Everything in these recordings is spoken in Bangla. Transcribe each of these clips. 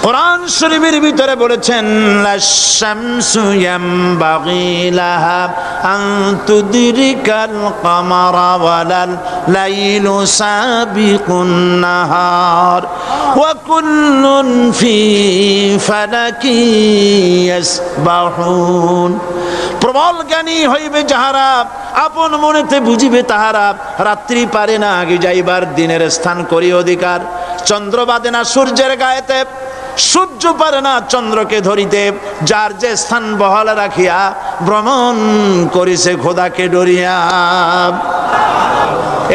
কোরআন শরীফের ভিতরে বলেছেন লাশ-শামসু ইয়ামবাগি লাহা আন তুদরিকাল কামারা ওয়ালাল লাইলু সাবিকুন নাহার ওয়া কুল্লুন ফি ফালাকি ইয়াসবাহুন। প্রবল জ্ঞানী হইবে যাহারা, আপন মনেতে বুঝিবে তাহারা। রাত্রি পারে না আগে যাইবার, দিনের স্থান করি অধিকার। চন্দ্র বাদে না সূর্যের গায়েতে, সূর্য পারে না চন্দ্রকে ধরিতে। যার যে স্থান বহাল রাখিয়া ভ্রমণ করিছে খোদাকে ডরিয়া।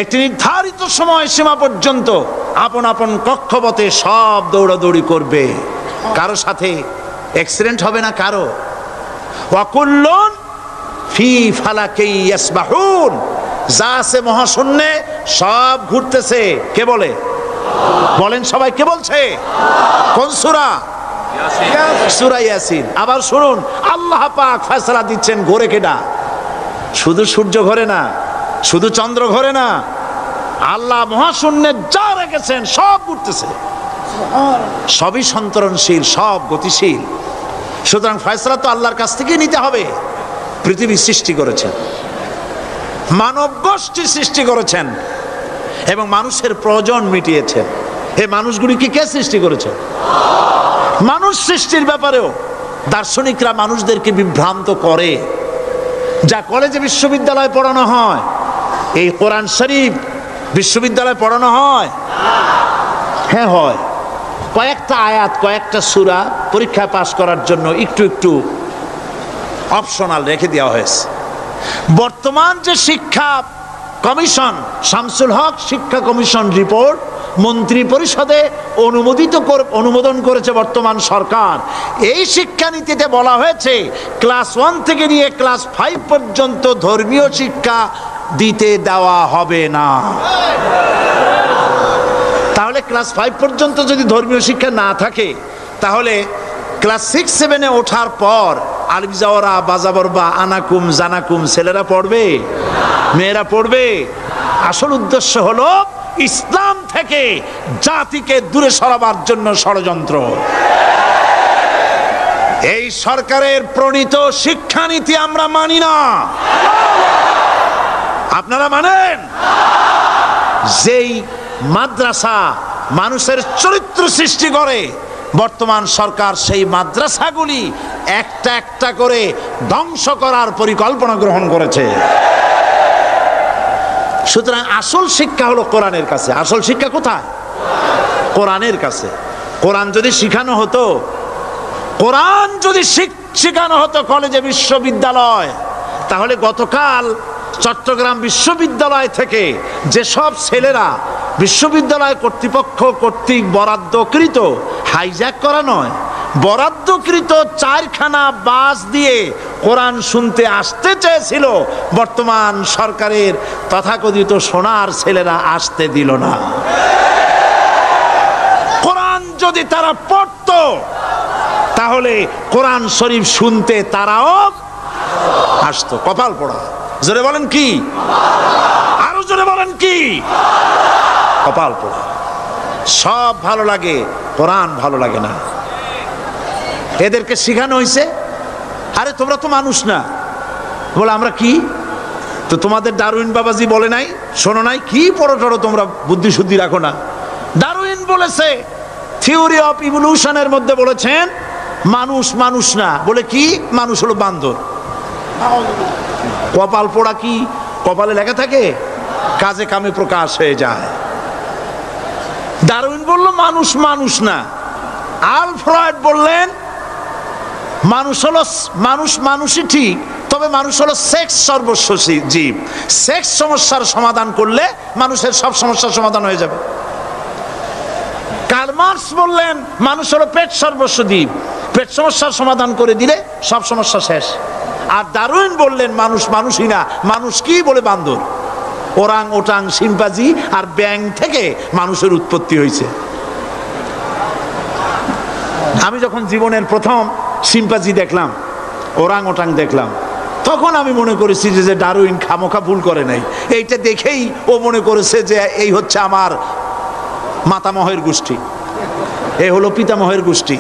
একটি নির্ধারিত সময় সীমা পর্যন্ত আপন আপন কক্ষপথে সব দৌড়াদৌড়ি করবে, কারো সাথে অ্যাক্সিডেন্ট হবে না কারো। ওয়াকুল্লুন ফি ফালাকি ইয়াসবাহুন, যা আছে মহাশূন্যে সব ঘুরতেছে। কে বলে? বলেন সবাই, কে বলছে? কোন সূরা? সূরা ইয়াসিন। আবার শুনুন, আল্লাহ পাক ফয়সালা দিচ্ছেন ঘোরে কেডা? শুধু সূর্য ঘোরে না, শুধু চন্দ্র ঘোরে না, আল্লাহ মহাশূন্যে যা রেখেছেন সব ঘুরতেছে, সবই সন্তরণশীল, সব গতিশীল। সুতরাং ফয়সালা তো আল্লাহর কাছ থেকেই নিতে হবে। পৃথিবী সৃষ্টি করেছেন, মানব গোষ্ঠী সৃষ্টি করেছেন এবং মানুষের প্রয়োজন মিটিয়েছেন। এই মানুষগুলিকে কে সৃষ্টি করেছেন? মানুষ সৃষ্টির ব্যাপারেও দার্শনিকরা মানুষদেরকে বিভ্রান্ত করে। যা কলেজে বিশ্ববিদ্যালয়ে পড়ানো হয়, এই কোরআন শরীফ বিশ্ববিদ্যালয়ে পড়ানো হয়? হ্যাঁ হয়। কয়েকটা আয়াত, কয়েকটা সূরা পরীক্ষায় পাশ করার জন্য একটু একটু অপশনাল রেখে দেওয়া হয়েছে। বর্তমান যে শিক্ষা কমিশন, শামসুল হক শিক্ষা কমিশন রিপোর্ট মন্ত্রী পরিষদে অনুমোদন করেছে বর্তমান সরকার। এই শিক্ষানীতিতে বলা হয়েছে ক্লাস 1 থেকে নিয়ে ক্লাস 5 পর্যন্ত ধর্মীয় শিক্ষা দিতে দেওয়া হবে না। তাহলে ক্লাস 5 পর্যন্ত যদি ধর্মীয় শিক্ষা না থাকে, তাহলে ক্লাস 6-7-এ ওঠার পর আলিফ জাওরা বাজাবরবা আনাকুম জানাকুম ছেলেরা পড়বে? মেয়েরা পড়বে? আসল উদ্দেশ্য হলো ইসলাম থেকে জাতিকে দূরে সরাবার জন্য ষড়যন্ত্র। এই সরকারের প্রণীত শিক্ষানীতি আমরা মানি না। আপনারা মানেন? যেই মাদ্রাসা মানুষের চরিত্র সৃষ্টি করে, বর্তমান সরকার সেই মাদ্রাসাগুলি একটা একটা করে ধ্বংস করার পরিকল্পনা গ্রহণ করেছে। সুতরাং আসল শিক্ষা হলো কোরআনের কাছে। আসল শিক্ষা কোথায়? কোরআনের কাছে। কোরআন যদি শিখানো হতো, কোরআন যদি শিখানো হতো কলেজে বিশ্ববিদ্যালয়, তাহলে গতকাল চট্টগ্রাম বিশ্ববিদ্যালয় থেকে যেসব ছেলেরা বিশ্ববিদ্যালয় কর্তৃপক্ষ কর্তৃক বরাদ্দকৃত, হাইজ্যাক করা নয়, বরাদ্দকৃত 4খানা বাস দিয়ে কোরআন শুনতে আসতে চেয়েছিল, বর্তমান সরকারের তথাকথিত সোনার ছেলেরা আসতে দিল না। কোরআন যদি তারা পড়তো, তাহলে কোরআন শরীফ শুনতে তারাও আসতো। কপাল পোড়া। জোরে বলেন কি? আরো জোরে বলেন কি? কপাল পোড়া। সব ভালো লাগে, কোরআন ভালো লাগে না। এদেরকে শিখানো হয়েছে, আরে তোমরা তো মানুষ না। বলে আমরা কি? তো তোমাদের ডারউইন বাবাজি বলে নাই, শোনো নাই? কি পড়ো টড়ো তোমরা, বুদ্ধি শুদ্ধি রাখো না। ডারউইন বলেছে, থিওরি অফ ইভলিউশনের মধ্যে বলেছেন মানুষ মানুষ না। বলে কি? মানুষ হলো বান্দর। কপাল পোড়া। কি কপালে লেখা থাকে? কাজে কামে প্রকাশ হয়ে যায়। ডারউইন বলল মানুষ মানুষ না। আলফ্রেড বললেন মানুষ হলো মানুষই ঠিক, তবে মানুষ হলো সেক্স সর্বস্ব জীব। সেক্স সমস্যার সমাধান করলে মানুষের সব সমস্যার সমাধান হয়ে যাবে। কার্ল মার্কস বললেন মানুষ হলো পেট সর্বস্ব জীব, পেট সমস্যার সমাধান করে দিলে সব সমস্যা শেষ। আর ডারউইন বললেন মানুষ মানুষই না, মানুষ কি? বলে বান্দর। ওরাং ওটাং শিম্পাজি আর ব্যাং থেকে মানুষের উৎপত্তি হয়েছে। আমি যখন জীবনের প্রথম শিম্পাজি দেখলাম, ওরাং ওটাং দেখলাম, তখন আমি মনে করেছি যে ডারউইন খামোখা ভুল করে নাই। এইটা দেখেই ও মনে করেছে যে এই হচ্ছে আমার মাতামহের গোষ্ঠী। এ হলো পিতামহের গোষ্ঠী।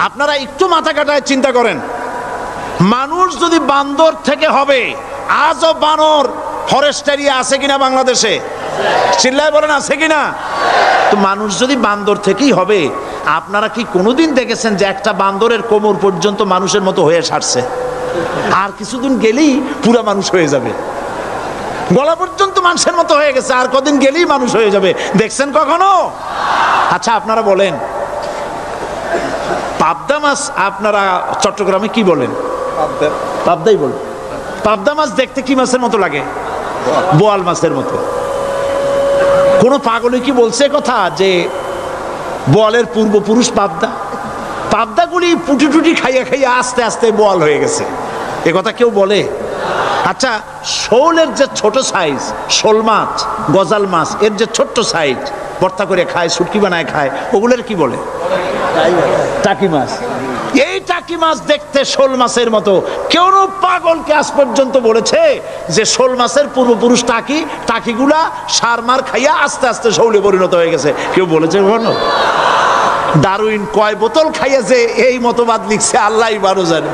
আপনারা একটু মাথা কাটায় চিন্তা করেন, মানুষ যদি বান্দর থেকে হবে, আজও বানর ফরেস্ট এরিয়া আছে কিনা বাংলাদেশে? চিল্লায় বলেন আছে কিনা? তো মানুষ যদি বান্দর থেকেই হবে, আপনারা কি কোনোদিন দেখেছেন যে একটা বান্দরের কোমর পর্যন্ত মানুষের মতো হয়ে সারছে? আর কিছুদিন গেলেই পুরা মানুষ হয়ে যাবে, গলা পর্যন্ত মানুষের মতো হয়ে গেছে, আর কদিন গেলেই মানুষ হয়ে যাবে। দেখছেন কখনো? আচ্ছা আপনারা বলেন, পাবদা মাছ আপনারা চট্টগ্রামে কি বলেন? পাবদাই বলেন। পাবদা মাছ দেখতে কি মাছের মতো লাগে? বোয়াল মাছের মতো। কোন পাগলে কি বলছে কথা যে বোয়ালের পূর্বপুরুষ পাবদা? পাবদাগুলি পুটি টুটি খাইয়া খাইয়া আস্তে আস্তে বোয়াল হয়ে গেছে, এ কথা কেউ বলে? আচ্ছা, শোলের যে ছোট সাইজ, শোল মাছ, গজাল মাছ, এর যে ছোট্ট সাইজ ভর্তা করে খায়, শুটকি বানায় খায়, ওগুলোর কি বলে? টাকি মাছ। এই টাকি মাছ দেখতে শোল মাছের মতো। কেউ পাগলকে আজ পর্যন্ত বলেছে যে শোল মাছের পূর্বপুরুষ টাকি, টাকিগুলা সার মার খাইয়া আস্তে আস্তে শৌলে পরিণত হয়ে গেছে? কেউ বলেছে কখনো? ডারউইন কয় বোতল খাইয়া যে এই মতবাদ লিখছে আল্লাহই ভালো জানে,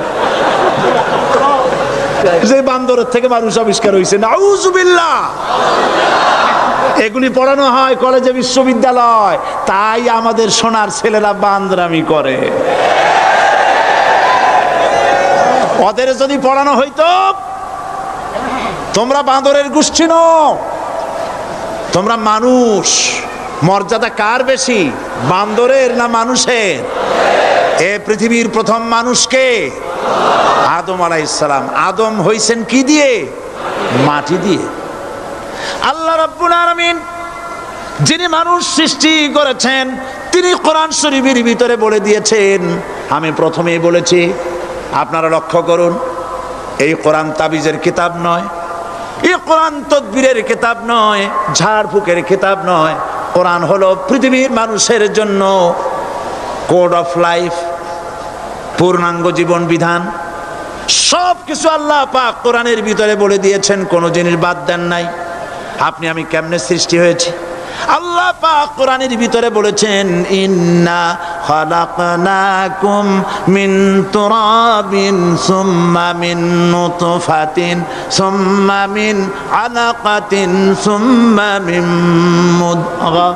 যে বান্দরের থেকে মানুষ আবিষ্কার হয়েছে। নাউজুবিল্লাহ। এগুলি পড়ানো হয় কলেজে, বিশ্ববিদ্যালয়, তাই আমাদের সোনার ছেলেরা বান্দরামি করে। ওদের যদি পড়ানো হইতো তোমরা বান্দরের গোষ্ঠী নও, তোমরা মানুষ, মর্যাদা কার বেশি, বান্দরের না মানুষের? এ পৃথিবীর প্রথম মানুষকে আদম আলাইহিস সালাম। আদম হইছেন কি দিয়ে? মাটি দিয়ে। আল্লাহ রাব্বুল আলামিন যিনি মানুষ সৃষ্টি করেছেন, তিনি কোরআন শরীফের ভিতরে বলে দিয়েছেন, আমি প্রথমেই বলেছি, আপনারা লক্ষ্য করুন, এই কোরআন তাবিজের কিতাব নয়, এই কোরআন তদবিরের কিতাব নয়, ঝাড়ফুঁকের কিতাব নয়। কোরআন হলো পৃথিবীর মানুষের জন্য কোড অফ লাইফ, পূর্ণাঙ্গ জীবন বিধান। সব কিছু আল্লাহ পাক কোরআনের ভিতরে বলে দিয়েছেন, কোনো জিনিস বাদ দেন নাই। আপনি আমি কেমনে সৃষ্টি হয়েছি আল্লাহ পাক কোরআনের ভিতরে বলেছেন, ইন্না খালাকনাকুম মিন তুরাবিন সুম্মা মিন নুতফাতিন সুম্মা মিন আলাকাতিন সুম্মা মিন মুদগা।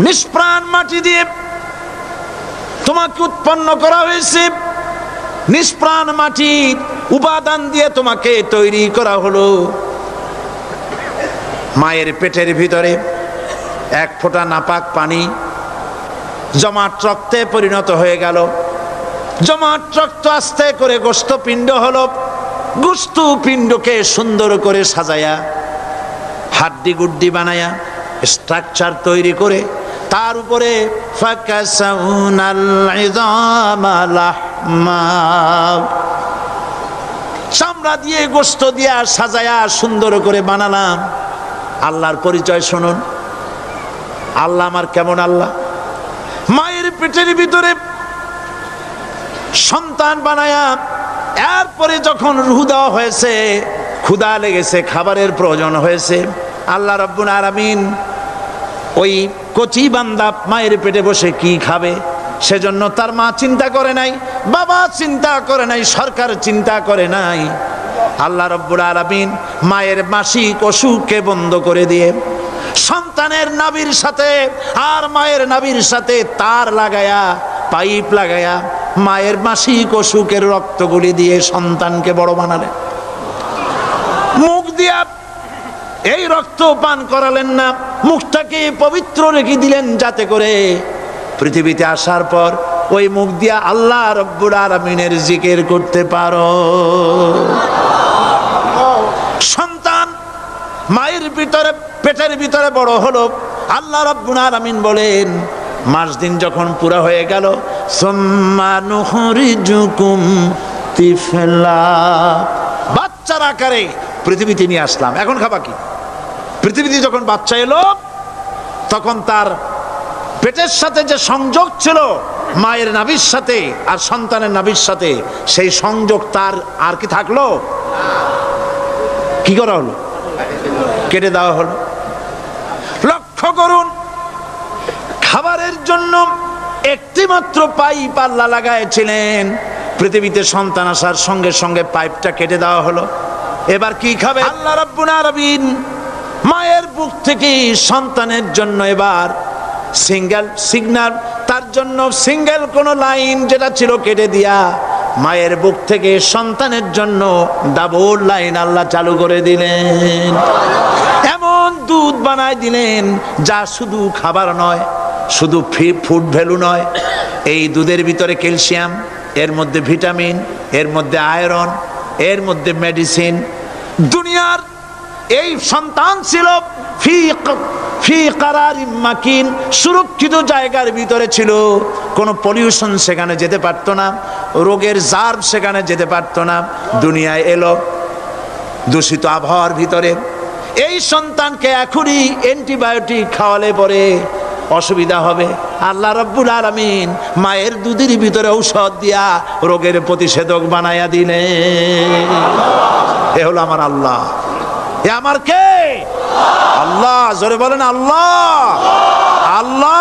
নিষ্প্রাণ মাটি দিয়ে তোমাকে উৎপন্ন করা হয়েছে, নিষ্প্রাণ মাটির উপাদান দিয়ে তোমাকে তৈরি করা হলো। মায়ের পেটের ভিতরে এক ফোঁটা নাপাক পানি জমাট রক্তে পরিণত হয়ে গেল, জমাট রক্ত আস্তে করে গোস্ত পিণ্ড হলো, গোস্ত পিণ্ডকে সুন্দর করে সাজায়া, হাড্ডি গুড্ডি বানায়া, স্ট্রাকচার তৈরি করে তার উপরে ফাকাসাউনাল ইযামা লাহমা, চামড়া দিয়ে গোস্ত দিয়া সাজায়া সুন্দর করে বানালাম। আল্লাহর পরিচয় শুনুন, আল্লাহ আমার কেমন আল্লাহ। মায়ের পেটের ভিতরে সন্তান বানায়া, এরপরে যখন রূহ দেওয়া হয়েছে, ক্ষুধা লেগেছে, খাবারের প্রয়োজন হয়েছে, আল্লাহ রাব্বুল আলামিন ওই কচি বান্দা মায়ের পেটে বসে কি খাবে, সেজন্য তার মা চিন্তা করে নাই, বাবা চিন্তা করে নাই, সরকার চিন্তা করে নাই। আল্লাহ রাব্বুল আলামিন মায়ের মাসিক অসুখকে বন্ধ করে দিয়ে সন্তানের নাভির সাথে আর মায়ের নাভির সাথে তার লাগায়া, পাইপ লাগায়া, মায়ের মাসিক অসুখের রক্তগুলি দিয়ে সন্তানকে বড় বানালেন। মুখ দিয়া এই রক্ত পান করালেন না, মুখটাকে পবিত্র রেখে দিলেন, যাতে করে পৃথিবীতে আসার পর ওই মুখ দিয়া আল্লাহ রাব্বুল আলামিনের জিকির করতে পারো। সন্তান মায়ের ভিতরে, পেটের ভিতরে বড় হলো, আল্লাহ রাব্বুল আলামিন বলেন, মাস দিন যখন পুরা হয়ে গেল, সুম্মা নুখরিজুকুম তিফলা, বাচ্চার আকারে পৃথিবীতে নিয়ে আসলাম। এখন খাবা কি? পৃথিবীতে যখন বাচ্চা এলো, তখন তার পেটের সাথে যে সংযোগ ছিল মায়ের নাভির সাথে আর সন্তানের নাভির সাথে, সেই সংযোগ তার আর কি থাকলো? কি করা হলো? কেটে দেওয়া হলো। লক্ষ্য করুন, জন্য একটি মাত্র পাইপ আল্লাহ লাগাইছিলেন। পৃথিবীতে সন্তান আসার সঙ্গে সঙ্গে পাইপটা কেটে দেওয়া হলো। এবার কি খাবে? আল্লাহ রাব্বুল আলামিন মায়ের বুক থেকে সন্তানের জন্য এবার সিঙ্গেল সিগন্যাল, তার জন্য সিঙ্গেল কোন লাইন যেটা ছিল কেটে দিয়া মায়ের বুক থেকে সন্তানের জন্য ডাবল লাইন আল্লাহ চালু করে দিলেন। এমন দুধ বানায় দিলেন যা শুধু খাবার নয়, শুধু ফুড ভ্যালু নয়। এই দুধের ভিতরে ক্যালসিয়াম, এর মধ্যে ভিটামিন, এর মধ্যে আয়রন, এর মধ্যে মেডিসিন। দুনিয়ার এই সন্তান ছিল ফি কারারিম মাকিন, সুরক্ষিত জায়গার ভিতরে ছিল। কোনো পলিউশন সেখানে যেতে পারতো না, রোগের জার্ম সেখানে যেতে পারতো না। দুনিয়ায় এলো দূষিত আবহাওয়ার ভিতরে। এই সন্তানকে এখনই অ্যান্টিবায়োটিক খাওয়ালে পরে অসুবিধা হবে। আল্লাহ রাব্বুল আলামিন মায়ের দুধের ভিতরে ঔষধ দিয়া রোগের প্রতিষেধক বানায়া দিলেন। এ হলো আমার আল্লাহ। এ আমার কে? আল্লাহ। জোরে বলেন আল্লাহ। আল্লাহ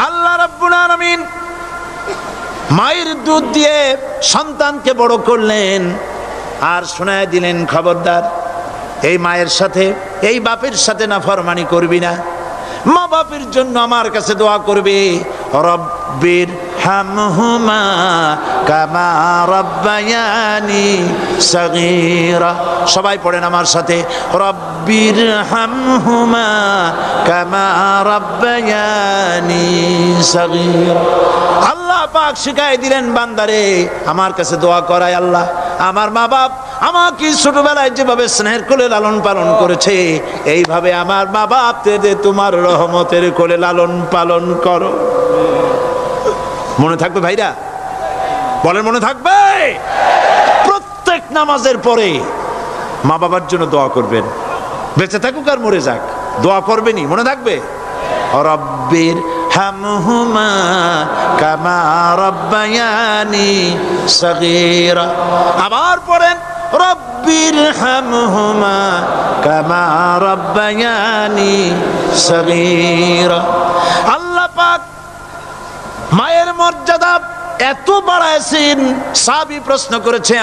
আল্লাহ রাব্বুল আলামিন মায়ের দুধ দিয়ে সন্তানকে বড় করলেন আর শোনায় দিলেন, খবরদার এই মায়ের সাথে, এই বাপের সাথে নাফরমানি করবি না। মা বাপের জন্য আমার কাছে দোয়া করবে, রব্বির হামহুমা কামা রাব্বায়ানি সগীরা। সবাই পড়েন আমার সাথে, রব্বির হামহুমা কামা রাব্বায়ানি সগীরা। আল্লাহ পাক শিখাই দিলেন বান্দারে আমার কাছে দোয়া করায়, আল্লাহ আমার মা বাপ আমাকে ছোটবেলায় যেভাবে স্নেহের কোলে লালন পালন করেছে, এইভাবে আমার মা বাপদের তোমার রহমতের কোলে লালন পালন করো। মনে থাকবে ভাইরা? বলেন মনে থাকবে? প্রত্যেক নামাজের পরে মা বাবার জন্য দোয়া করবেন, বেঁচে থাকুক আর মরে যাক, দোয়া করবেনই। মনে থাকবে? রব্বির হামহুমা কামা রাব্বায়ানি সগীরা। আবার পড়েন, রব্বির হামহুমা কামা রাব্বায়ানি সগীরা। আল্লাহ পাক মায়ের মর্যাদা এত বাড়াইছেন। সাহাবী প্রশ্ন করেছে,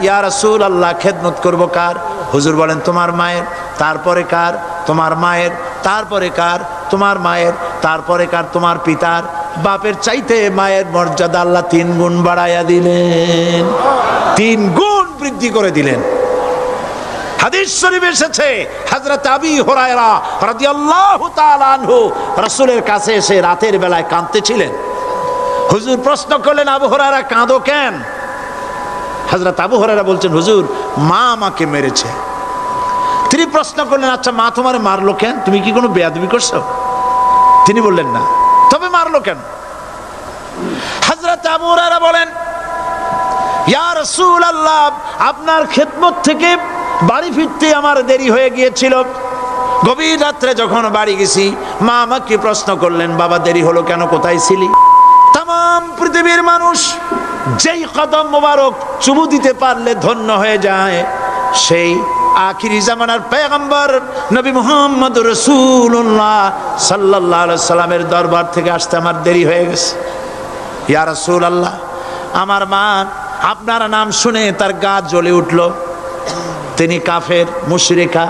ইয়া রাসূলুল্লাহ খেদমত করব কার? হুজুর বলেন তোমার মায়ের, তারপরে কার? তোমার মায়ের, তারপরে কার? তোমার মায়ের, তারপরে কার? তোমার পিতার। বাপের চাইতে মায়ের মর্যাদা আল্লাহ 3 গুণ বাড়াইয়া দিলেন, 3 গুণ বৃদ্ধি করে দিলেন। হাদিস শরীফে এসেছে, হযরত আবী হুরায়রা রাদিয়াল্লাহু তাআলা আনহু রাসূলের কাছে এসে রাতের বেলায় কাঁদতেছিলেন। হুজুর প্রশ্ন করলেন, আবু হুরায়রা কাঁদো কেন? হযরত আবু হুরায়রা বলছেন, হুজুর মা আমাকে মেরেছে। তিনি প্রশ্ন করলেন, আচ্ছা মা তোমার মারলো কেন? তুমি কি কোনো বেয়াদবি করছো? তিনি বললেন না, তবে মারলো কেন? হযরত আবু হুরায়রা বলেন, ইয়া রাসূলুল্লাহ আপনার খেদমত থেকে বাড়ি ফিরতে আমার দেরি হয়ে গিয়েছিল। গভীর রাত্রে যখন বাড়ি গেছি, মা আমাকে প্রশ্ন করলেন, বাবা দেরি হলো কেন, কোথায় ছিলি? তাম পৃথিবীর মানুষ যেই কদম মোবারক চুমু দিতে পারলে ধন্য হয়ে যায়, সেই আখিরি জামানার পয়গম্বর নবী মুহাম্মদ রাসূলুল্লাহ সাল্লাল্লাহু আলাইহি সাল্লামের দরবার থেকে আসতে আমার দেরি হয়ে গেছে। ইয়া রাসূলুল্লাহ আমার মা আপনার নাম শুনে তার গা জ্বলে উঠল। তিনি কাফের, মুশরিকা।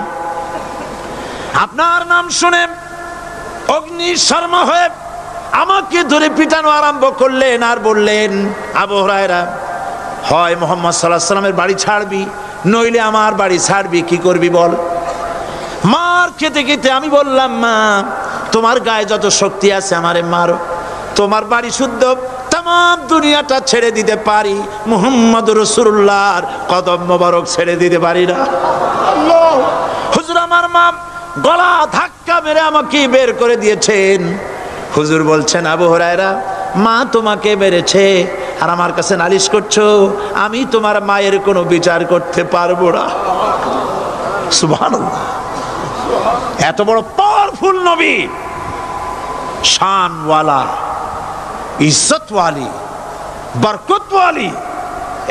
আপনার নাম শুনে অগ্নি শর্মা হয়ে আমাকে ধরে পিটানো আরম্ভ করলেন আর বললেন, আবু হুরায়রা হয় মুহাম্মদ সাল্লাল্লাহু আলাইহি সাল্লামের বাড়ি ছাড়বি, নইলে আমার বাড়ি ছাড়বি, কি করবি বল? মার খেতে খেতে আমি বললাম, মা তোমার গায়ে যত শক্তি আছে আমারে মারো, তোমার বাড়ি শুদ্ধ, তাম দুনিয়াটা ছেড়ে দিতে পারি, মুহাম্মদ রাসূলুল্লাহর কদম মোবারক ছেড়ে দিতে পারি না। হুজুর আমার মা গলা ধাক্কা মেরে আমাকে বের করে দিয়েছেন। হুজুর বলছেন, আবু হুরায়রা মা তোমাকে মেরেছে আর আমার কাছে নালিশ করছো, আমি তোমার মায়ের কোনো বিচার করতে পারবো না। সুবহানাল্লাহ। এত বড় পাওয়ারফুল নবী, শানওয়ালা, ইজ্জতওয়ালি, বরকতওয়ালি,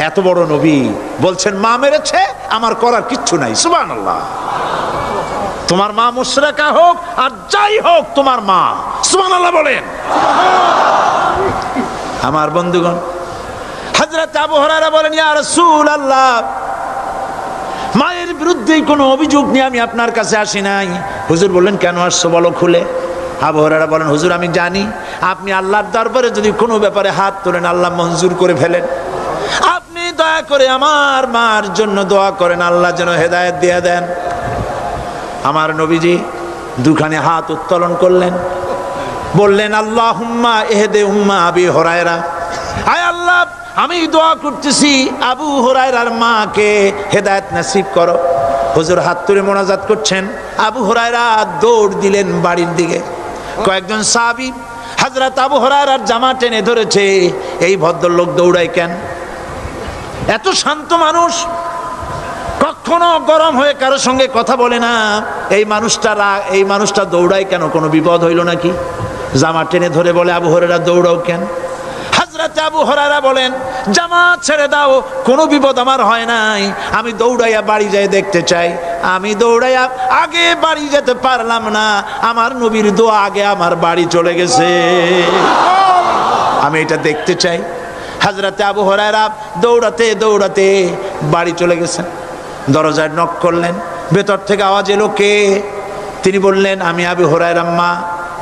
এত বড় নবী বলছেন মা মেরেছে, আমার করার কিচ্ছু নাই। সুবহানাল্লাহ। তোমার মা মুশরিকা হোক আর যাই হোক তোমার মা। সুবহানাল্লাহ বলেন। আমার বন্ধুগণ, হযরত আবু হুরায়রা বলেন, ইয়া রাসূলুল্লাহ, মায়ের বিরুদ্ধে কোনো অভিযোগ নিয়ে আমি আপনার কাছে আসি নাই। হুজুর বললেন, কেন আসছো বলো খুলে। আবু হুরায়রা বলেন, হুজুর আমি জানি আপনি আল্লাহর দরবারে যদি কোনো ব্যাপারে হাত তোলেন আল্লাহ মঞ্জুর করে ফেলেন। আপনি দয়া করে আমার মার জন্য দোয়া করেন, আল্লাহ যেন হেদায়েত দিয়ে দেন। আমার নবীজি দুখানে হাত উত্তোলন করলেন, বললেন, আল্লাহুম্মা ইহদি উম্মা আবি হুরায়রা, আয় আল্লাহ আমি দোয়া করতেছি আবু হুরায়রার মাকে হেদায়েত নসিব করো। হুজুর হাত তুলে মোনাজাত করছেন, আবু হুরায়রা দৌড় দিলেন বাড়ির দিকে। কয়েকজন সাহাবী হযরত আবু হুরায়রার জামা টেনে ধরেছে, এই ভদ্রলোক দৌড়ায় কেন? এত শান্ত মানুষ, কখনো গরম হয়ে কারো সঙ্গে কথা বলে না। এই মানুষটা দৌড়ায় কেন? কোনো বিপদ হইল নাকি? জামা টেনে ধরে বলে, আবু হুরায়রা দৌড়াও কেন? হযরত আবু হুরায়রা বলেন, জামা ছেড়ে দাও, কোনো বিপদ আমার হয় নাই, আমি দৌড়াইয়া বাড়ি যাই দেখতে চাই। আমি দৌড়াইয়া আগে বাড়ি যেতে পারলাম না, আমার নবীর দোয়া আগে আমার বাড়ি চলে গেছে, আমি এটা দেখতে চাই। হযরত আবু হুরায়রা দৌড়াতে দৌড়াতে বাড়ি চলে গেছেন। দরজায় নক করলেন, ভেতর থেকে আওয়াজ এলো, কে? তিনি বললেন, আমি আবু হুরায়রা, মা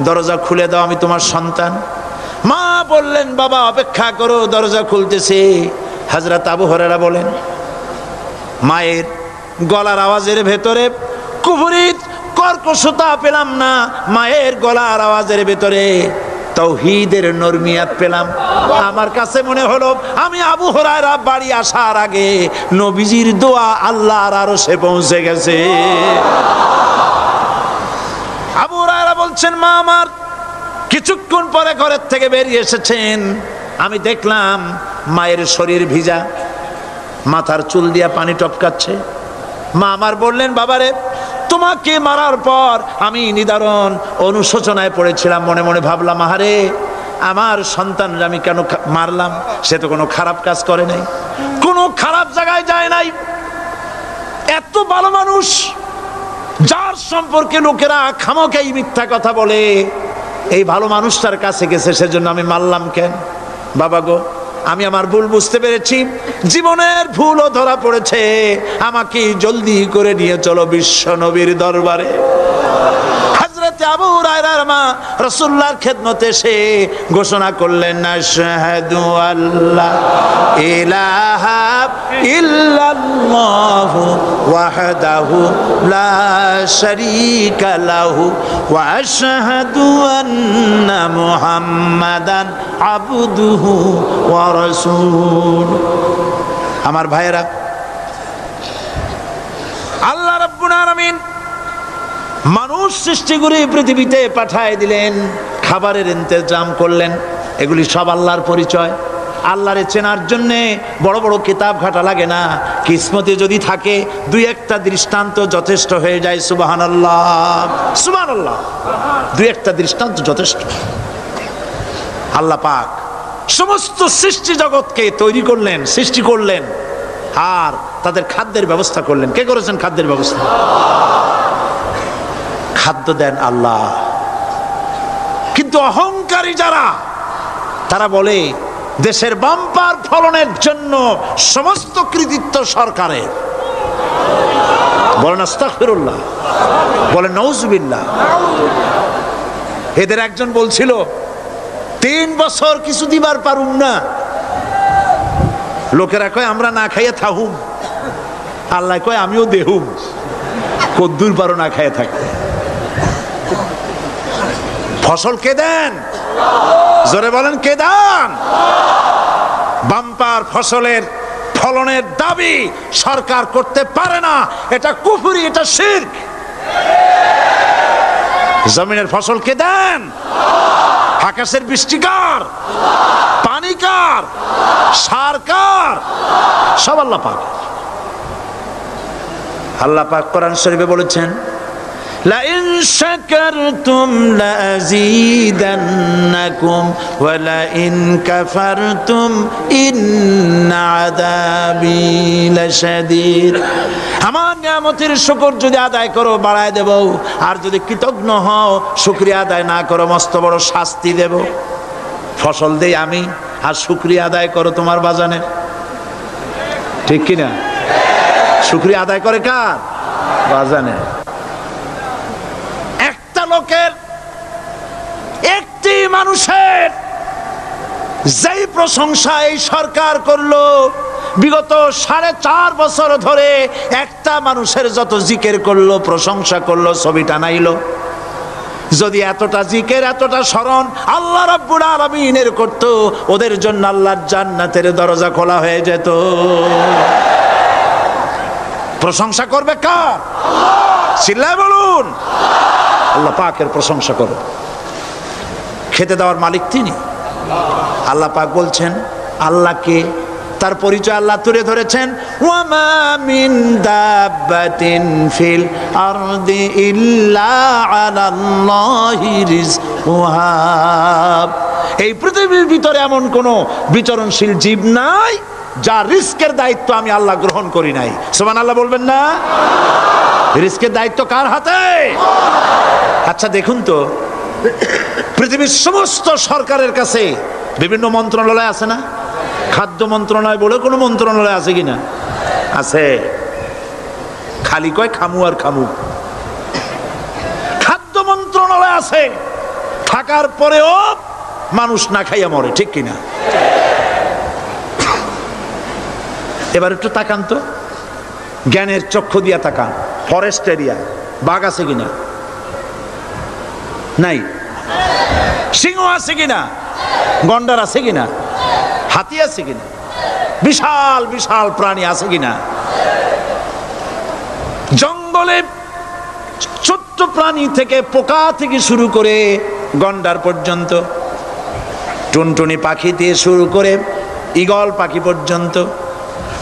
দরজা খুলে দাও, আমি তোমার সন্তান। মা বললেন, বাবা অপেক্ষা করো, দরজা খুলতেছে। হযরত আবু হুরায়রা বলেন, মায়ের গলার আওয়াজের ভেতরে কুফরি কর্কশতা পেলাম না, মায়ের গলার আওয়াজের ভেতরে তাওহীদের নরমিয়াত পেলাম। আমার কাছে মনে হলো আমি আবু হুরায়রা বাড়ি আসার আগে নবীজির দোয়া আল্লাহর আরশে পৌঁছে গেছে। আবু হুরায়রা বলছেন, মা আমার কিছুক্ষণ পরে ঘরের থেকে বেরিয়ে এসেছেন, আমি দেখলাম মায়ের শরীর ভিজা, মাথার চুল দিয়া পানি টপকাচ্ছে। মা আমার বললেন, বাবারে তোমাকে মারার পর আমি নিদারুণ অনুশোচনায় পড়েছিলাম, মনে মনে ভাবলাম, আহারে আমার সন্তানরা আমি কেন মারলাম? সে তো কোনো খারাপ কাজ করে নাই, কোনো খারাপ জায়গায় যায় নাই, এত ভালো মানুষ যার সম্পর্কে লোকেরা খামোখাই মিথ্যা কথা বলে, এই ভালো মানুষটার কাছে গেছে, সেজন্য আমি মারলাম কেন? বাবা গো, আমি আমার ভুল বুঝতে পেরেছি, জীবনের ভুলও ধরা পড়েছে, আমাকে জলদি করে নিয়ে চলো বিশ্ব নবীর দরবারে। হযরত আবু হুরায়রার মা রাসূলুল্লাহর খেদমতে এসে ঘোষণা করলেন, আশহাদু আল্লা ইলাহা ইল্লাল্লাহু ওয়াহদাহু লা শারীকা লাহু ওয়া আশহাদু আন্না মুহাম্মাদান আবদুহু ওয়া রাসূলুহু। আমার ভাইয়েরা, আল্লাহ রাব্বুল আলামিন মানুষ সৃষ্টি করে পৃথিবীতে পাঠায় দিলেন, খাবারের ইন্তজাম করলেন, এগুলি সব আল্লাহর পরিচয়। আল্লাহরে চেনার জন্য বড় বড় কিতাব ঘাটা লাগে না, কিসমতে যদি থাকে দুই একটা দৃষ্টান্ত যথেষ্ট হয়ে যায়। সুবহানাল্লাহ, সুবহানাল্লাহ, দুই একটা দৃষ্টান্ত যথেষ্ট। আল্লাহ পাক সমস্ত সৃষ্টি জগৎকে তৈরি করলেন, সৃষ্টি করলেন, আর তাদের খাদ্যের ব্যবস্থা করলেন। কে করেছেন খাদ্যের ব্যবস্থা? খাদ্য দেন আল্লাহ। কিন্তু অহংকারী যারা, তারা বলে দেশের বাম্পার ফলনের জন্য সমস্ত কৃতিত্ব সরকারের। বলেন আস্তাগফিরুল্লাহ, বলেন নাউজুবিল্লাহ। এদের একজন বলছিল, 3 বছর কিছু দিবার পারুম না, লোকেরা কয় আমরা না খাইয়ে থাকুম, আল্লাহ কয় আমিও দেহুম, কদ্দুর পারো না খাইয়ে থাকতে। ফসল কে দেন? জোরে বলেন, কে দেন? বাম্পার ফসলের ফলনের দাবি সরকার করতে পারে না, এটা কুফরি, এটা শিরক। জমিনের ফসল কে দেন? আকাশের বৃষ্টি কার? পানি কার? সার কার? সব আল্লাহ পাক। আল্লাহ পাক কোরআন শরীফে বলেছেন, লাইন শাকারতুম লাযীদান্নাকুম ওয়া লাইন কাফারতুম ইন্না আযাবি লাশাদীদ। আমার নিয়ামতের শুকর যদি আদায় করো বাড়ায় দেব, আর যদি কৃতজ্ঞ হও শুকরিয়া আদায় না করো মস্ত বড় শাস্তি দেব। ফসল দেই আমি আর শুকরিয়া আদায় করো তোমার বাজানে, ঠিক কিনা? শুকরিয়া আদায় করে কার? বাজানে। একটা লোকের, একটি মানুষের যেই প্রশংসা এই সরকার করলো বিগত 4.5 বছর ধরে, একটা মানুষের যত জিকির করলো, প্রশংসা করলো, ছবি টানাইলো, যদি এতটা জিকির এতটা স্মরণ আল্লাহ রাব্বুল আলামিনের করত, ওদের জন্য আল্লাহর জান্নাতের দরজা খোলা হয়ে যেত। প্রশংসা করবে কার? চিল্লায় বলুন, আল্লাহ পাকের প্রশংসা করো। খেতে দেওয়ার মালিক তিনি। আল্লাহ পাক বলছেন আল্লাহকে, তার পরিচয় আল্লাহ তুলে ধরেছেন, ওয়ামা মিন দাব্বাতিন ফিল আরদি ইল্লা আলাল্লাহি রিজকুহা। এই পৃথিবীর ভিতরে এমন কোন বিচরণশীল জীব নাই যার রিস্কের দায়িত্ব আমি আল্লাহ গ্রহণ করি নাই। সুবহানাল্লাহ বলবেন না? রিস্কের দায়িত্ব কার হাতে? আচ্ছা দেখুন তো, পৃথিবীর সমস্ত সরকারের কাছে বিভিন্ন মন্ত্রণালয় আছে না? খাদ্য মন্ত্রণালয় বলে কোনো মন্ত্রণালয় আছে কিনা? আছে। খালি কয় খামু আর খামু। খাদ্য মন্ত্রণালয় আছে, থাকার পরেও মানুষ না খাইয়া মরে, ঠিক কিনা? এবার একটু তাকান তো, জ্ঞানের চক্ষু দিয়া তাকান। ফরেস্ট এরিয়া বাঘ আছে কিনা? নাই। সিংহ আছে কিনা? গন্ডার আছে কিনা? হাতি আছে কিনা? বিশাল বিশাল প্রাণী আছে কিনা? জঙ্গলে ছোট্ট প্রাণী থেকে, পোকা থেকে শুরু করে গন্ডার পর্যন্ত, টুনটুনি পাখি দিয়ে শুরু করে ঈগল পাখি পর্যন্ত,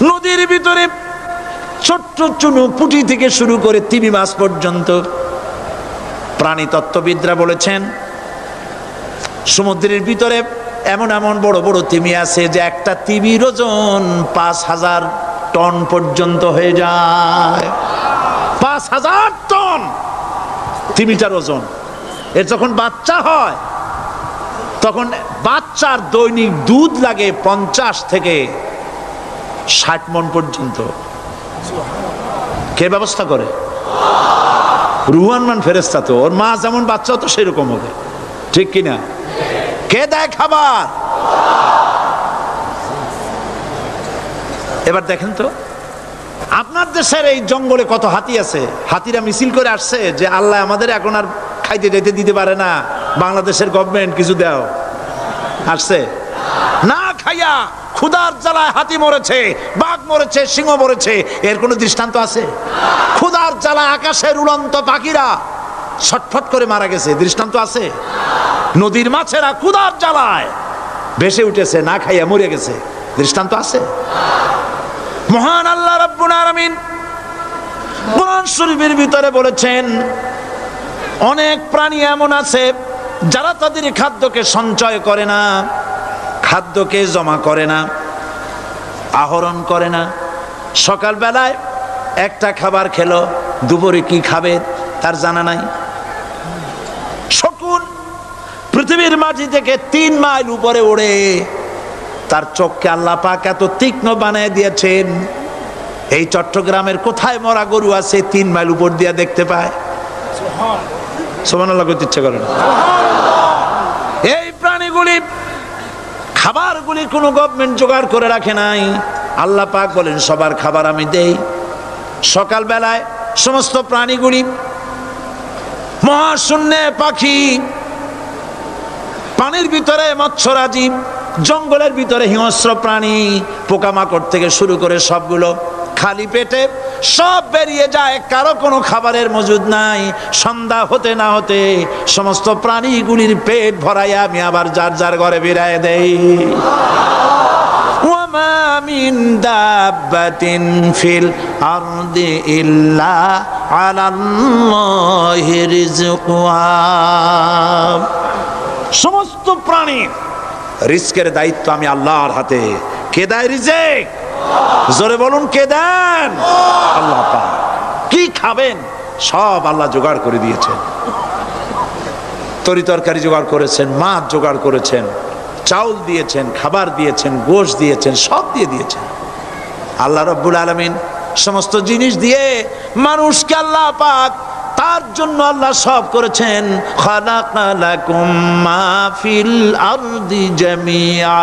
নদীর ভিতরে ছোট্ট চুনু পুঁটি থেকে শুরু করে তিমি মাছ পর্যন্ত। প্রাণী তত্ত্ববিদরা বলেছেন সমুদ্রের ভিতরে এমন এমন বড় বড় তিমি আছে যে একটা তিমির ওজন 5000 টন পর্যন্ত হয়ে যায়। 5000 টন তিমিটার ওজন। এর যখন বাচ্চা হয় তখন বাচ্চার দৈনিক দুধ লাগে 50 থেকে 60 মণ পর্যন্ত। কে ব্যবস্থা করে? রুহান ফেরেশতা। তো ওর মা যেমন বাচ্চা তো সেরকম হবে, ঠিক কিনা? কে দেয় খাবার? এবার দেখেন তো, আপনার দেশের এই জঙ্গলে কত হাতি আছে। হাতিরা মিছিল করে আসছে যে আল্লাহ আমাদের এখন আর খাইতে যেতে দিতে পারে না, বাংলাদেশের গভর্নমেন্ট কিছু দাও। আসছে না, খাইয়া ক্ষুধার জ্বালায় হাতি মরেছে, বাঘ মরেছে, সিংহ মরেছে। এর কোনো দৃষ্টান্ত আছে? ক্ষুধার জ্বালায় আকাশের উড়ন্ত পাখিরা ছটফট করে মারা গেছে, দৃষ্টান্ত আছে? নদীর মাছেরা ক্ষুধার জ্বালায় ভেসে উঠেছে, না খাইয়া মরে গেছে, দৃষ্টান্ত আছে? মহান আল্লাহ রাব্বুল আলামিন কোরআন শরীফের ভিতরে বলেছেন অনেক প্রাণী এমন আছে যারা তাদের খাদ্যকে সঞ্চয় করে না, খাদ্যকে জমা করে না, আহরণ করে না। সকালবেলায় একটা খাবার খেলো, দুপুরে কি খাবে তার জানা নাই। শকুন পৃথিবীর মাটি থেকে 3 মাইল উপরে ওড়ে, তার চোখকে আল্লাহ পাক এত তীক্ষ্ণ বানিয়ে দিয়েছেন। এই চট্টগ্রামের কোথায় মরা গরু আছে 3 মাইল উপর দিয়ে দেখতে পায়? সুবহানাল্লাহ করতে ইচ্ছা করে না। এই প্রাণীগুলি, খাবারগুলি কোনো গভর্নমেন্ট জোগাড় করে রাখে নাই। আল্লাহ পাক বলেন সবার খাবার আমি দেই। সকালবেলায় সমস্ত প্রাণীগুলি, মহাশূন্যে পাখি, পানির ভিতরে মৎস্যরাজি, জঙ্গলের ভিতরে হিংস্র প্রাণী, পোকামাকড় থেকে শুরু করে সবগুলো খালি পেটে সব বেরিয়ে যায়, কারো কোনো খাবারের মজুদ নাই। সন্ধ্যা হতে না হতে সমস্ত প্রাণীগুলির পেট ভরাইয়া আমি আবার যার যার ঘরে ফিরাইয়া দেই। ওয়ামা মিন দাব্বাতিন ফিল আরদি ইল্লা আলাল্লাহি রিজকুহা। সমস্ত প্রাণীর রিজকের দায়িত্ব আমি আল্লাহর হাতে। কে দেয় রিজেক? জোরে বলুন, কে দেন? আল্লাহ পাক। কি খাবেন সব আল্লাহ জোগাড় করে দিয়েছেন। তরি তরকারি জোগাড় করেছেন, মাছ জোগাড় করেছেন, চাউল দিয়েছেন, খাবার দিয়েছেন, গোশত দিয়েছেন, সব দিয়ে দিয়েছেন আল্লাহ রাব্বুল আলামিন। সমস্ত জিনিস দিয়ে মানুষকে আল্লাহ পাক তার জন্য আল্লাহ সব করেছেন। খালাকা লাকুম মা ফিল আরদি জামিআ,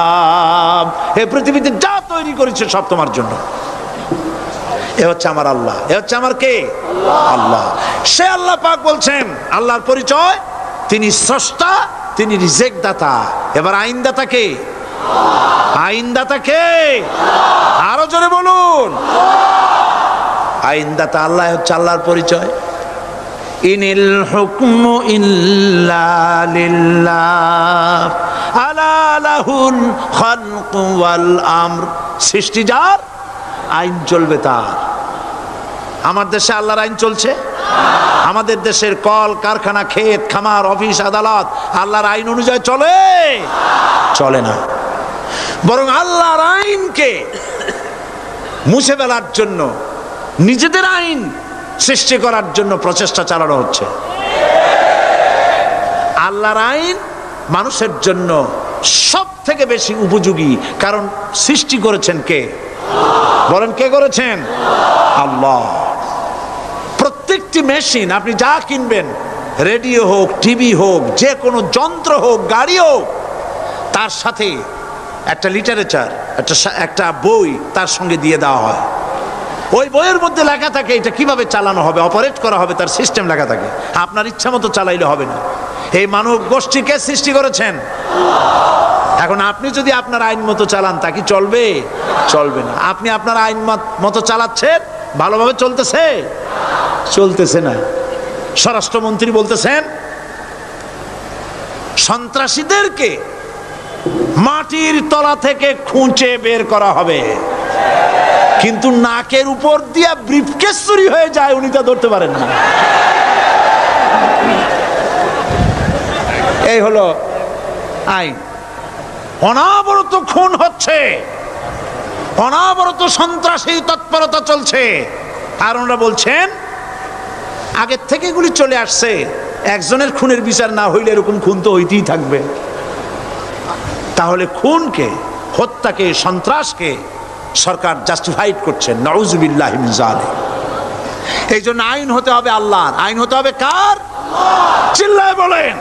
এই পৃথিবীতে যা তৈরি করেছে সব তোমার জন্য। এ হচ্ছে আমার আল্লাহ, এ হচ্ছে আমার কে? আল্লাহ। সে আল্লাহ পাক বলছেন, আল্লাহর পরিচয় তিনি স্রষ্টা, তিনি রিজেক দাতা। এবার আইনদাতা কে? আইনদাতা কে? আরো জোরে বলুন। আইনদাতা আল্লাহ হচ্ছে আল্লাহর পরিচয়। ইনিল হুকমু ইল্লা লিল্লাহ আলা লাহুল খালকু ওয়াল আমর। সৃষ্টি যার, আইন চলবে তার। আমার দেশে আল্লাহর আইন চলছে? আমাদের দেশের কল কারখানা, ক্ষেত খামার, অফিস আদালত আল্লাহর আইন অনুযায়ী চলে? চলে না। বরং আল্লাহর আইনকে মুছে ফেলার জন্য, নিজেদের আইন সৃষ্টি করার জন্য প্রচেষ্টা চালানো হচ্ছে। আল্লাহর আইন মানুষের জন্য সব থেকে বেশি উপযোগী, কারণ সৃষ্টি করেছেন কে? বলেন, কে করেছেন? আল্লাহ। প্রত্যেকটি মেশিন আপনি যা কিনবেন, রেডিও হোক, টিভি হোক, যে কোনো যন্ত্র হোক, গাড়ি হোক, তার সাথে একটা লিটারেচার, একটা বই তার সঙ্গে দিয়ে দেওয়া হয়। ওই বইয়ের মধ্যে লেখা থাকে এটা কিভাবে চালানো হবে, অপারেট করা হবে, তার সিস্টেম লেখা থাকে। আপনার ইচ্ছা মতো চালাইলে হবে না। এই মানব গোষ্ঠীকে সৃষ্টি করেছেন। এখন আপনি যদি আপনার আইন মতো চালান, তা কি চলবে? চলবে না। আপনি আপনার আইন মতো চালাচ্ছেন, ভালোভাবে চলতেছে? চলতেছে না। স্বরাষ্ট্রমন্ত্রী বলতেছেন সন্ত্রাসীদেরকে মাটির তলা থেকে খুঁজে বের করা হবে, কিন্তু নাকের উপর দিয়া ব্রিফকেস চুরি হয়ে যায়, উনি তা ধরতে পারেন না। এই হলো আইন। অনাবরত খুন হচ্ছে, অনাবরত সন্ত্রাসী তৎপরতা চলছে। আর ওনারা বলছেন আগের থেকে এগুলি চলে আসছে, একজনের খুনের বিচার না হইলে এরকম খুন তো হইতেই থাকবে। তাহলে খুনকে, হত্যাকে, সন্ত্রাসকে সরকার জাস্টিফাইড করছেন। নাউজুবিল্লাহি মিন যালিক। এই জন্য আইন হতে হবে আল্লাহর। আইন হতে হবে কার? চিল্লায় বলেন,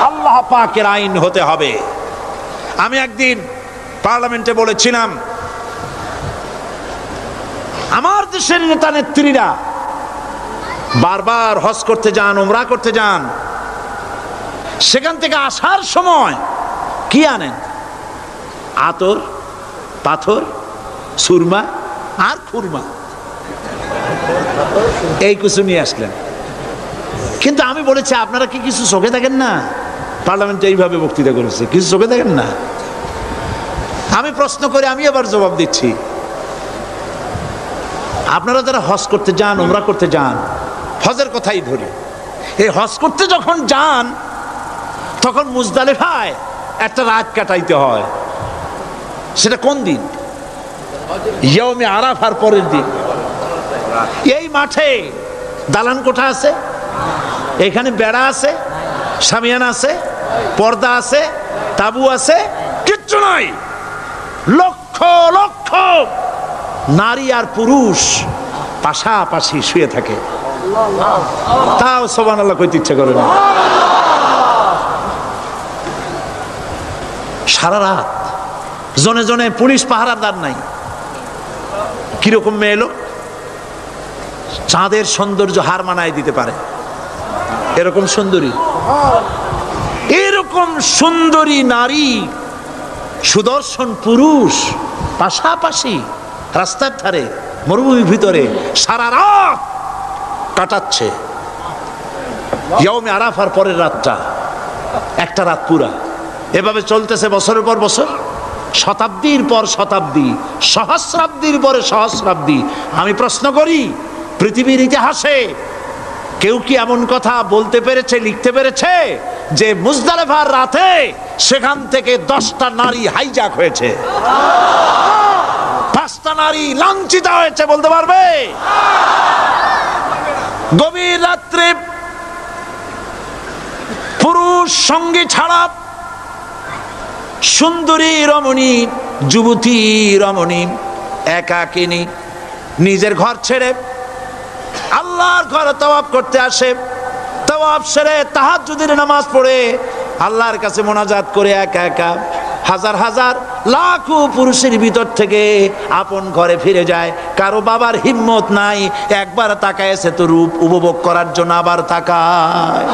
আল্লাহ পাকের আইন হতে হবে। আমি একদিন পার্লামেন্টে বলেছিলাম, আমার দেশের নেতা নেত্রীরা বারবার হজ করতে যান, উমরা করতে যান, সেখান থেকে আসার সময় কি আনেন? আতর, পাথর, সুরমা আর খুরমা, এই কিছু নিয়ে আসলেন। কিন্তু আমি বলেছি, আপনারা কি কিছু চোখে দেখেন না? পার্লামেন্টে এইভাবে বক্তৃতা করেছে, কিছু চোখে দেখেন না? আমি প্রশ্ন করে আমি আবার জবাব দিচ্ছি, আপনারা যারা হজ করতে যান, উমরা করতে যান, হজের কথাই ধরি, এই হজ করতে যখন যান তখন মুজদালিফায় একটা রাত কাটাইতে হয়। সেটা কোন দিন? ইয়ৌমে আরাফার পরের দিন। এই মাঠে দালান কোঠা আছে, এখানে বেড়া আছে, শামিয়ানা আছে, পর্দা আছে, তাবু আছে, কিচ্ছু নাই। লক্ষ লক্ষ নারী আর পুরুষ পাশাপাশি শুয়ে থাকে, তাও সুবহানাল্লাহ কইতে ইচ্ছা করে না। সারা রাত জনে জনে পুলিশ পাহারাদার নাই। কিরকম মেয়ে এলো, চাঁদের সৌন্দর্য হার মানায় দিতে পারে এরকম সুন্দরী, এরকম সুন্দরী নারী, সুদর্শন পুরুষ পাশাপাশি রাস্তার ধারে মরুভূমির ভিতরে সারা রাত কাটাচ্ছে। ইয়ৌমে আরাফার পরের রাতটা একটা রাত পুরা। এভাবে চলতেছে বছরের পর বছর, শতাব্দীর পর শতাব্দী, সহস্রাব্দীর পরে সহস্রাব্দী। আমি প্রশ্ন করি, পৃথিবীর ইতিহাসে কেউ কি এমন কথা বলতে পেরেছে, লিখতে পেরেছে যে মুজদালিফার রাতে সেখান থেকে 10টা নারী হাইজ্যাক হয়েছে, 5টা নারী লাঞ্ছিত হয়েছে, বলতে পারবে? গভীর রাত্রে পুরুষ সঙ্গী ছাড়া সুন্দরী রমণী, যুবতী রমণী একাকিনী নিজের ঘর ছেড়ে আল্লাহর ঘরে তাওয়াফ করতে আসে। তাওয়াফ সেরে তাহাজ্জুদের নামাজ পড়ে আল্লাহর কাছে মোনাজাত করে একা একা হাজার হাজার লাখো পুরুষের ভিতর থেকে আপন ঘরে ফিরে যায়। কারো বাবার হিম্মত নাই একবার তাকায় সে তো রূপ উপভোগ করার জন্য আবার তাকায়,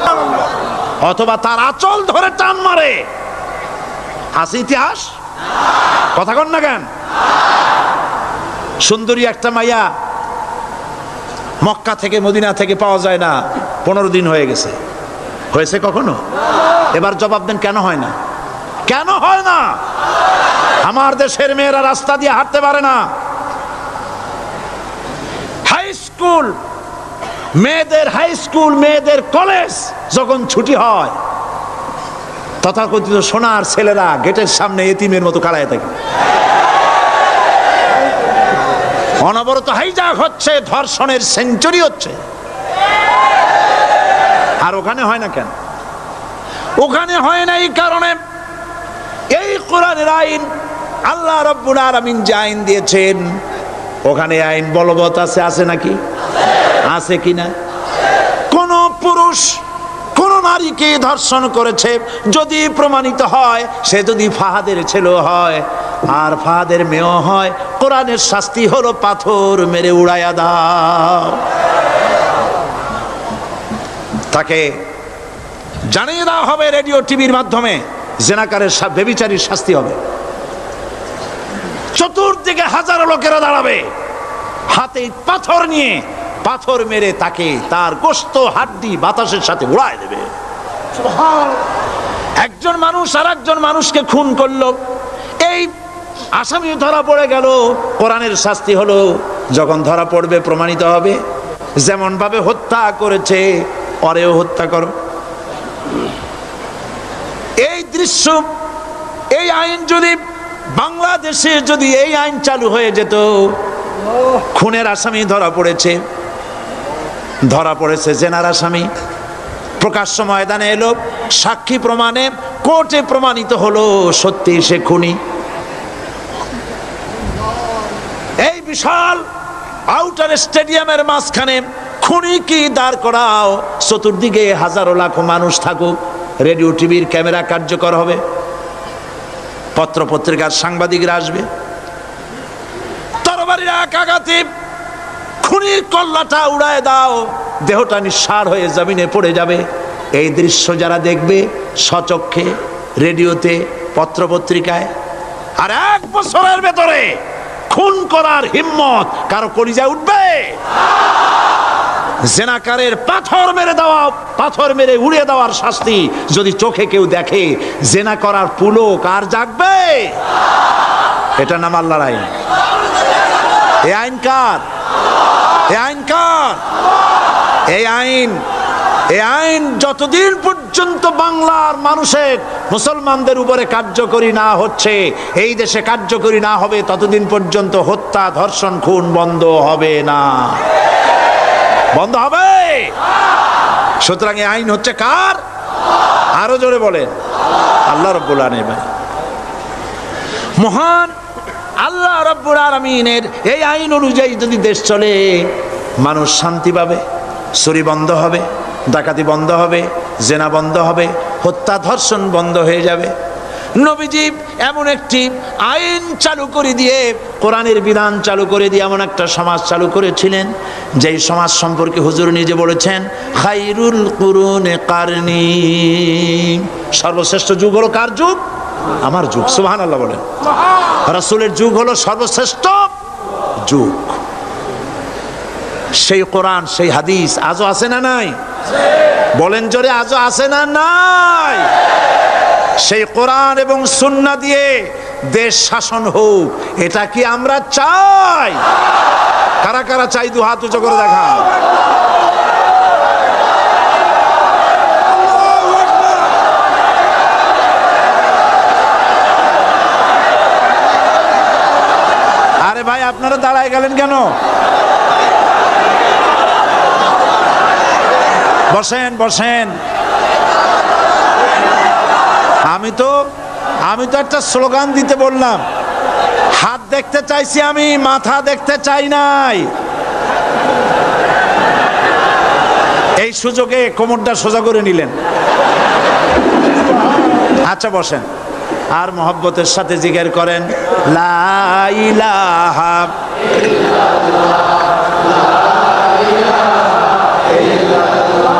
অথবা তার আঁচল ধরে টান মারে। আছে ইতিহাস? কথা কন না কেন? সুন্দরী একটা মাইয়া মক্কা থেকে মদিনা থেকে পাওয়া যায় না, 15 দিন হয়ে গেছে। হয়েছে কখনো? এবার জবাব দেন, কেন হয় না? কেন হয় না? আমার দেশের মেয়েরা রাস্তা দিয়ে হাঁটতে পারে না। হাই স্কুল মেয়েদের, হাই স্কুল মেয়েদের কলেজ যখন ছুটি হয়, তথাকথিত সোনার ছেলেরা গেটের সামনে এতিমের মতো কাড়ায় থাকে। অনবরত হাইজ্যাক হচ্ছে, ধর্ষণের সেঞ্চুরি হচ্ছে। আর ওখানে হয় না কেন? ওখানে হয় না এই কারণে, এই কোরআনের আইন আল্লাহ রাব্বুল আলামিন যে আইন দিয়েছেন, ওখানে আইন বলবৎ আছে। আছে নাকি? আছে কিনা? কোন পুরুষ কোন নারীকে ধর্ষণ করেছে যদি প্রমাণিত হয়, সে যদি ফাহাদের ছেলে হয় আর ফাহাদের মেয়ে হয়, কোরআনের শাস্তি হলো পাথর মেরে উড়াইয়া দাও। তাকে জানিয়ে দেওয়া হবে রেডিও টিভির মাধ্যমে, জেনাকারের ব্যভিচারীর শাস্তি হবে। চতুর্দিকে হাজারো লোকেরা দাঁড়াবে, হাতে পাথর নিয়ে পাথর মেরে তাকে তার গোশত হাড্ডি বাতাসের সাথে উড়ায় দেবে। একজন মানুষ আর একজন মানুষকে খুন করলো, এই আসামি ধরা পড়ে গেল, কোরআনের শাস্তি হলো যখন ধরা পড়বে প্রমাণিত হবে যেমন ভাবে হত্যা করেছে ওরেও হত্যা করো। এই দৃশ্য, এই আইন যদি বাংলাদেশে যদি এই আইন চালু হয়ে যেত, খুনের আসামি ধরা পড়েছে জেনার আসামি, প্রকাশ্য ময়দানে এলো, সাক্ষী প্রমাণে কোর্টে প্রমাণিত হলো সত্যি সে খুনি। এই বিশাল আউটার স্টেডিয়ামের মাঝখানে খুনি কি দাঁড় করাও, চতুর্দিকে হাজারো লাখো মানুষ থাকুক, রেডিও টিভির ক্যামেরা কার্যকর হবে, পত্র পত্রিকার সাংবাদিকরা আসবে, তরবারির এক আঘাতে খুনির কল্লাটা উড়ায় দাও, দেহটা নিঃসার হয়ে জমিনে পড়ে যাবে। এই দৃশ্য যারা দেখবে স্বচক্ষে, রেডিওতে, পত্র পত্রিকায়, আর 1 বছরের ভেতরে খুন করার হিম্মত কারো কলিজায় উঠবে? জেনাকারের পাথর মেরে দেওয়া, পাথর মেরে উড়িয়ে দেওয়ার শাস্তি যদি চোখে কেউ দেখে, জেনা করার পুলক আর জাগবে? এটা নাম আল্লাহর আইন। এই আইন কার? এই আইন কার? এই আইন যতদিন পর্যন্ত বাংলার মানুষের, মুসলমানদের উপরে কার্যকরী না হচ্ছে, এই দেশে কার্যকরী না হবে, ততদিন পর্যন্ত হত্যা, ধর্ষণ, খুন বন্ধ হবে না। বন্ধ হবে? সুতরাং এই আইন হচ্ছে কার? আরো জোরে বলেন, আল্লাহ রাব্বুল আলামিন। মহান আল্লাহ রাব্বুল আলামিনের এই আইন অনুযায়ী যদি দেশ চলে, মানুষ শান্তি পাবে, চুরি বন্ধ হবে, ডাকাতি বন্ধ হবে, জেনা বন্ধ হবে, হত্যা ধর্ষণ বন্ধ হয়ে যাবে। নবীজি এমন একটি আইন চালু করে দিয়ে, কোরআনের বিধান চালু করে দিয়ে এমন একটা সমাজ চালু করেছিলেন, যেই সমাজ সম্পর্কে হুজুর নিজে বলেছেন, খায়রুল কুরুনে কারনি, সর্বশ্রেষ্ঠ যুগ হলো কার যুগ? আমার যুগ। সুবহানাল্লাহ বলেন। রাসূলের যুগ হলো সর্বশ্রেষ্ঠ যুগ। সেই কোরআন, সেই হাদিস আজও আছে না নাই? বলেন জোরে, আজও আছে না নাই? সেই কোরআন এবং সুন্নাহ দিয়ে দেশ শাসন হোক, এটা কি আমরা চাই? কারা কারা চাই দু হাত উঁচু করে দেখা। আরে ভাই আপনারা দাঁড়ায় গেলেন কেন? বসেন বসেন। আমি তো একটা স্লোগান দিতে বললাম, হাত দেখতে চাইছি আমি, মাথা দেখতে চাই নাই। এই সুযোগে কোমরটা সোজা করে নিলেন। আচ্ছা বসেন, আর মহব্বতের সাথে জিকির করেন লা ইলাহা ইল্লাল্লাহ, লা ইলাহা ইল্লাল্লাহ।